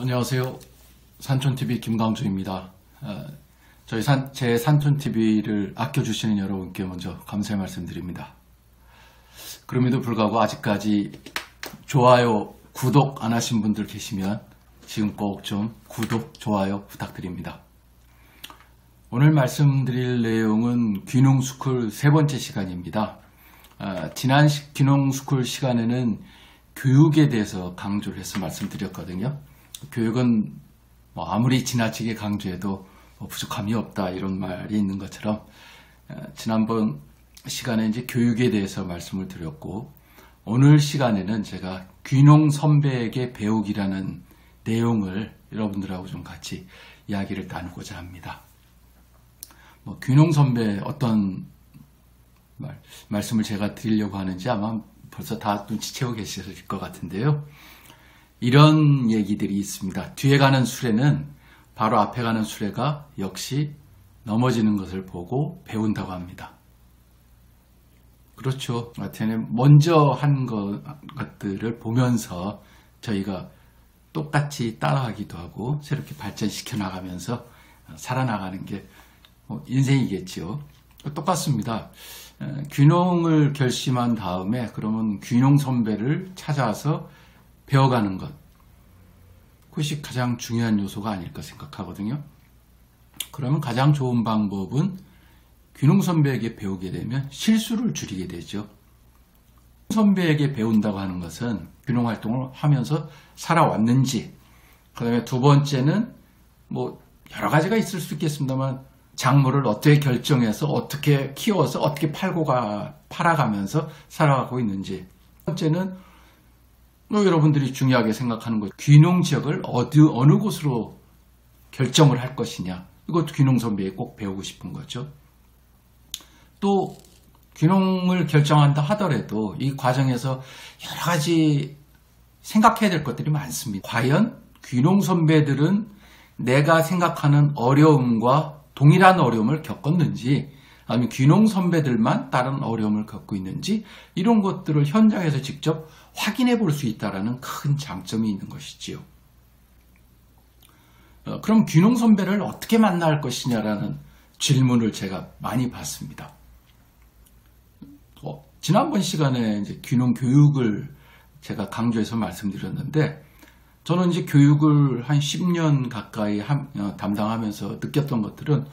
안녕하세요. 산촌TV 김광주입니다. 제 산촌TV를 아껴주시는 여러분께 먼저 감사의 말씀드립니다. 그럼에도 불구하고 아직까지 좋아요, 구독 안 하신 분들 계시면 지금 꼭 좀 구독, 좋아요 부탁드립니다. 오늘 말씀드릴 내용은 귀농스쿨 세 번째 시간입니다. 지난 귀농스쿨 시간에는 교육에 대해서 강조를 해서 말씀드렸거든요. 교육은 아무리 지나치게 강조해도 부족함이 없다 이런 말이 있는 것처럼 지난번 시간에 이제 교육에 대해서 말씀을 드렸고, 오늘 시간에는 제가 귀농 선배에게 배우기라는 내용을 여러분들하고 좀 같이 이야기를 나누고자 합니다. 귀농 선배 어떤 말씀을 제가 드리려고 하는지 아마 벌써 다 눈치채고 계실 것 같은데요. 이런 얘기들이 있습니다. 뒤에 가는 수레는 바로 앞에 가는 수레가 역시 넘어지는 것을 보고 배운다고 합니다. 그렇죠. 하여튼 먼저 한 것들을 보면서 저희가 똑같이 따라하기도 하고 새롭게 발전시켜 나가면서 살아나가는 게 인생이겠지요. 똑같습니다. 귀농을 결심한 다음에 그러면 귀농 선배를 찾아서 배워가는 것, 그것이 가장 중요한 요소가 아닐까 생각하거든요. 그러면 가장 좋은 방법은 귀농 선배에게 배우게 되면 실수를 줄이게 되죠. 선배에게 배운다고 하는 것은 귀농 활동을 하면서 살아왔는지, 그 다음에 두 번째는 여러 가지가 있을 수 있겠습니다만 작물을 어떻게 결정해서 어떻게 키워서 어떻게 팔아가면서 살아가고 있는지, 첫 번째는 여러분들이 중요하게 생각하는 것, 귀농 지역을 어느 곳으로 결정을 할 것이냐, 이것도 귀농 선배에 꼭 배우고 싶은 거죠. 또 귀농을 결정한다 하더라도 이 과정에서 여러 가지 생각해야 될 것들이 많습니다. 과연 귀농 선배들은 내가 생각하는 어려움과 동일한 어려움을 겪었는지, 아니면 귀농 선배들만 다른 어려움을 겪고 있는지, 이런 것들을 현장에서 직접 확인해 볼 수 있다는 큰 장점이 있는 것이지요. 그럼 귀농 선배를 어떻게 만날 것이냐라는 질문을 제가 많이 받습니다. 지난번 시간에 이제 귀농 교육을 제가 강조해서 말씀드렸는데, 저는 이제 교육을 한 10년 가까이 담당하면서 느꼈던 것들은,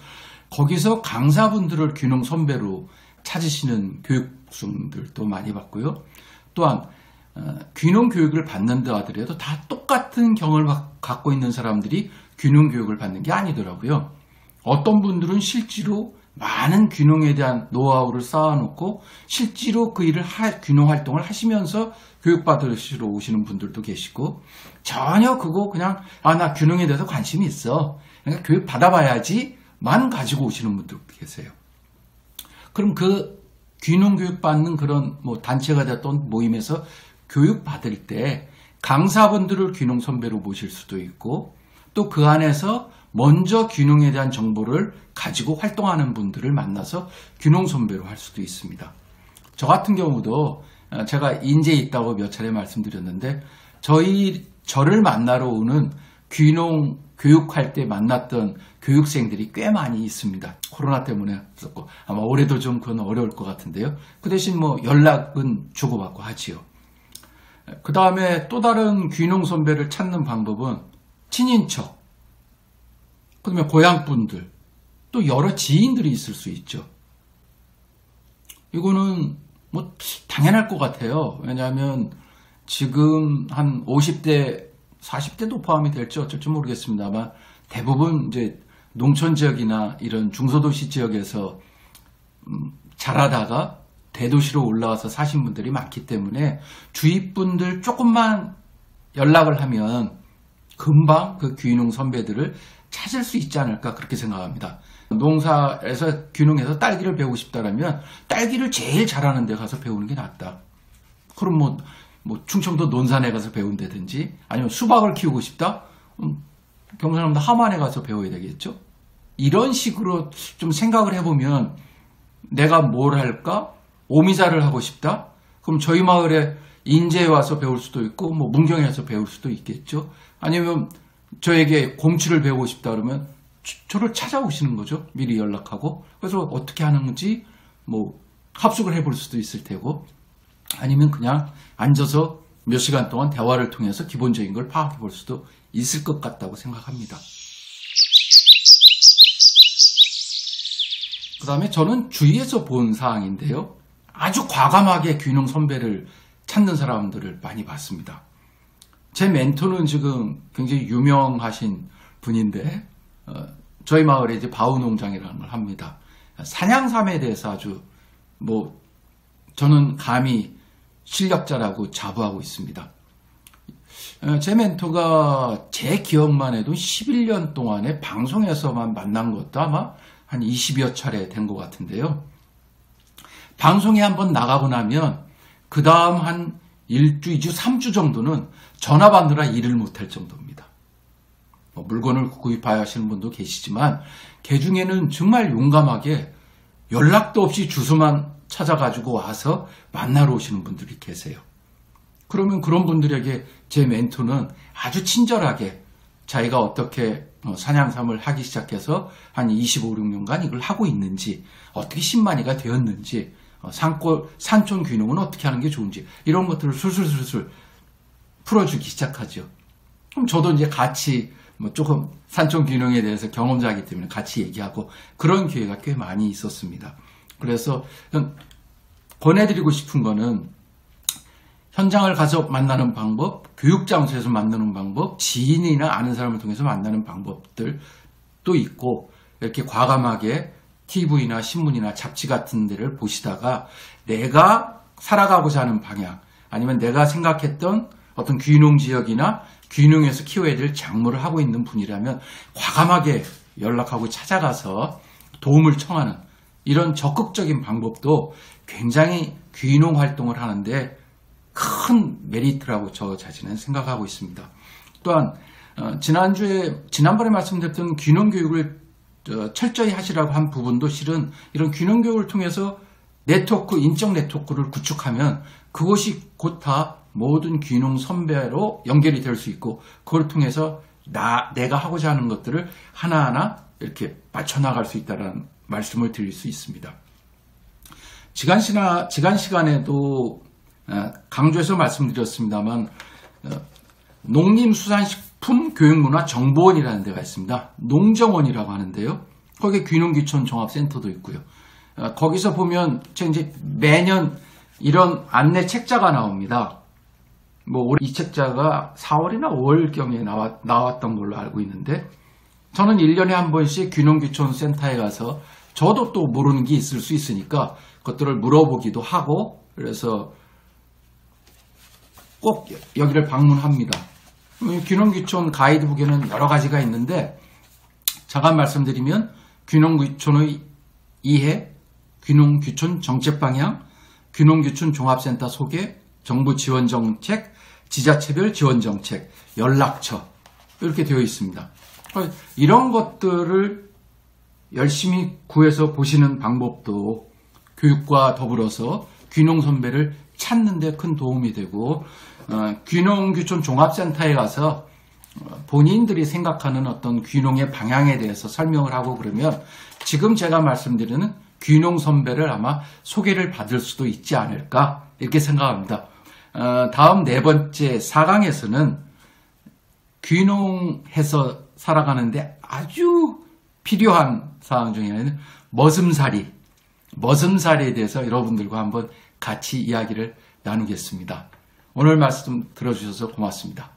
거기서 강사분들을 귀농 선배로 찾으시는 교육생들도 많이 봤고요. 또한 귀농 교육을 받는다 하더라도 다 똑같은 경험을 갖고 있는 사람들이 귀농 교육을 받는 게 아니더라고요. 어떤 분들은 실제로 많은 귀농에 대한 노하우를 쌓아놓고 실제로 그 일을 귀농 활동을 하시면서 교육받으시러 오시는 분들도 계시고, 전혀 그거 그냥 나 귀농에 대해서 관심이 있어, 그러니까 교육 받아봐야지 만 가지고 오시는 분들도 계세요. 그럼 그 귀농 교육 받는 그런 단체가 됐던 모임에서 교육 받을 때 강사분들을 귀농 선배로 모실 수도 있고, 또 그 안에서 먼저 귀농에 대한 정보를 가지고 활동하는 분들을 만나서 귀농 선배로 할 수도 있습니다. 저 같은 경우도 제가 인제에 있다고 몇 차례 말씀드렸는데, 저를 만나러 오는 귀농 교육할 때 만났던 교육생들이 꽤 많이 있습니다. 코로나 때문에 없었고 아마 올해도 좀 그건 어려울 것 같은데요. 그 대신 연락은 주고받고 하지요. 그 다음에 또 다른 귀농 선배를 찾는 방법은 친인척, 그 다음에 고향분들, 또 여러 지인들이 있을 수 있죠. 이거는 당연할 것 같아요. 왜냐하면 지금 한 50대 40대도 포함이 될지 어쩔지 모르겠습니다만, 대부분 이제 농촌 지역이나 이런 중소도시 지역에서 자라다가 대도시로 올라와서 사신 분들이 많기 때문에 주위 분들 조금만 연락을 하면 금방 그 귀농 선배들을 찾을 수 있지 않을까, 그렇게 생각합니다. 농사에서 귀농해서 딸기를 배우고 싶다라면 딸기를 제일 잘하는 데 가서 배우는 게 낫다. 그럼 충청도 논산에 가서 배운다든지, 아니면 수박을 키우고 싶다? 경상남도 함안에 가서 배워야 되겠죠? 이런 식으로 좀 생각을 해보면, 내가 뭘 할까? 오미자를 하고 싶다? 그럼 저희 마을에 인제에 와서 배울 수도 있고, 문경에 와서 배울 수도 있겠죠? 아니면 저에게 공치를 배우고 싶다 그러면 저를 찾아오시는 거죠. 미리 연락하고. 그래서 어떻게 하는지 뭐 합숙을 해볼 수도 있을 테고, 아니면 그냥 앉아서 몇 시간 동안 대화를 통해서 기본적인 걸 파악해 볼 수도 있을 것 같다고 생각합니다. 그 다음에 저는 주위에서 본 사항인데요. 아주 과감하게 귀농 선배를 찾는 사람들을 많이 봤습니다. 제 멘토는 지금 굉장히 유명하신 분인데, 저희 마을에 이제 바우농장이라는 걸 합니다. 사냥삼에 대해서 아주 저는 감히 실력자라고 자부하고 있습니다. 제 멘토가 제 기억만 해도 11년 동안에 방송에서만 만난 것도 아마 한 20여 차례 된 것 같은데요. 방송에 한번 나가고 나면 그 다음 한 1주, 2주, 3주 정도는 전화 받느라 일을 못할 정도입니다. 물건을 구입하여 하시는 분도 계시지만 그 중에는 정말 용감하게 연락도 없이 주소만 찾아가지고 와서 만나러 오시는 분들이 계세요. 그러면 그런 분들에게 제 멘토는 아주 친절하게 자기가 어떻게 사냥삼을 하기 시작해서 한 25, 6년간 이걸 하고 있는지, 어떻게 10만이가 되었는지, 산촌 귀농은 어떻게 하는 게 좋은지, 이런 것들을 술술술술 풀어주기 시작하죠. 그럼 저도 이제 같이 조금 산촌 귀농에 대해서 경험자이기 때문에 같이 얘기하고 그런 기회가 꽤 많이 있었습니다. 그래서 권해드리고 싶은 거는 현장을 가서 만나는 방법, 교육장소에서 만나는 방법, 지인이나 아는 사람을 통해서 만나는 방법들도 있고, 이렇게 과감하게 TV나 신문이나 잡지 같은 데를 보시다가 내가 살아가고자 하는 방향, 아니면 내가 생각했던 어떤 귀농 지역이나 귀농에서 키워야 될 작물을 하고 있는 분이라면 과감하게 연락하고 찾아가서 도움을 청하는 이런 적극적인 방법도 굉장히 귀농 활동을 하는데 큰 메리트라고 저 자신은 생각하고 있습니다. 또한 지난번에 말씀드렸던 귀농 교육을 철저히 하시라고 한 부분도 실은 이런 귀농 교육을 통해서 네트워크, 인적 네트워크를 구축하면 그것이 곧 다 모든 귀농 선배로 연결이 될 수 있고, 그걸 통해서 내가 하고자 하는 것들을 하나하나 이렇게 맞춰나갈 수 있다는 말씀을 드릴 수 있습니다. 지난 시간에도 강조해서 말씀드렸습니다만, 농림수산식품교육문화정보원이라는 데가 있습니다. 농정원이라고 하는데요. 거기에 귀농귀촌 종합센터도 있고요. 거기서 보면 제가 이제 매년 이런 안내 책자가 나옵니다. 올해 이 책자가 4월이나 5월경에 나왔던 걸로 알고 있는데, 저는 1년에 한 번씩 귀농귀촌 센터에 가서 저도 또 모르는 게 있을 수 있으니까 그것들을 물어보기도 하고, 그래서 꼭 여기를 방문합니다. 귀농귀촌 가이드북에는 여러 가지가 있는데, 잠깐 말씀드리면 귀농귀촌의 이해, 귀농귀촌 정책방향, 귀농귀촌 종합센터 소개, 정부 지원정책, 지자체별 지원정책, 연락처 이렇게 되어 있습니다. 이런 것들을 열심히 구해서 보시는 방법도 교육과 더불어서 귀농 선배를 찾는 데 큰 도움이 되고, 귀농귀촌 종합센터에 가서 본인들이 생각하는 어떤 귀농의 방향에 대해서 설명을 하고 그러면 지금 제가 말씀드리는 귀농 선배를 아마 소개를 받을 수도 있지 않을까 이렇게 생각합니다. 다음 4번째 4강에서는 귀농해서 살아가는데 아주 필요한 사항 중에 하나는 머슴살이에 대해서 여러분들과 한번 같이 이야기를 나누겠습니다. 오늘 말씀 들어주셔서 고맙습니다.